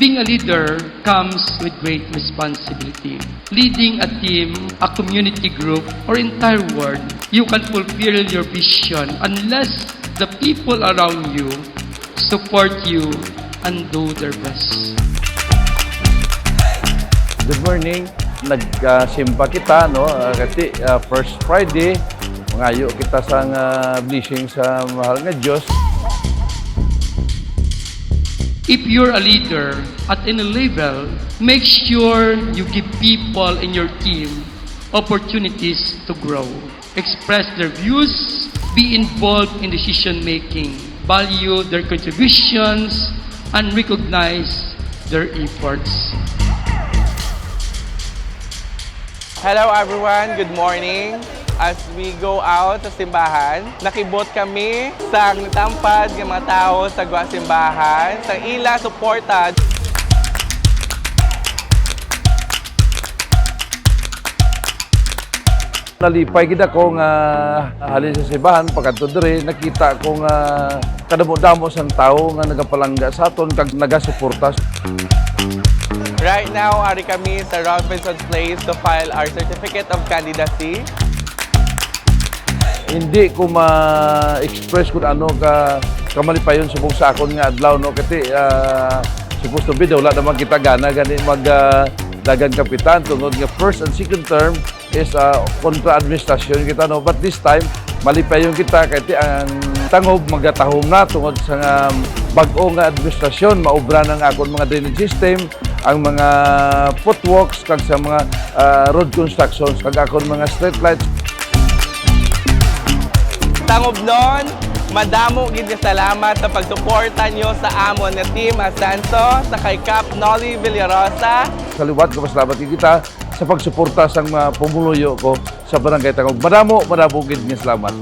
Being a leader comes with great responsibility. Leading a team, a community group, or entire world, you can fulfill your vision unless the people around you support you and do their best. Good morning. Nagsimba kita, no? Kasi first Friday, mangayo kita sa blessing sa mahal nga Diyos. If you're a leader at any level, make sure you give people in your team opportunities to grow. Express their views, be involved in decision making, value their contributions, and recognize their efforts. Hello everyone, good morning. As we go out sa simbahan, nakibot kami sa nitampad ng mga tao sa gwa simbahan, sa ila suporta. Nalipay kita ko nga halin sa simbahan, pagkanto diri nakita ko nga kadamo-damo sang tao nga nagapalangga sa aton kag nagasuporta. Right now, ari kami sa Robinson's Place to file our certificate of candidacy. Hindi ko ma-express kung ano kamalipayon subong sa akon nga adlaw, no? Kasi supposed to be wala naman kita gana gani dagan kapitan tungod nga first and second term is kontra administrasyon kita, no? But this time malipayon kita kay ang tangob magatahom na tungod sa bag-o nga administrasyon, maubra ng akon mga drainage system, ang mga footwalks kag sa mga road constructions kag akon mga street lights. Tangob nun, madamo gid salamat sa pagsuporta nyo sa amon nga team Asenso, sa kay Cap Nolly Villarosa. Sa liwat ko pasalamat kita sa pagsuporta sa mga pumuluyo ko sa Barangay Tangob. Madamo gid nga salamat.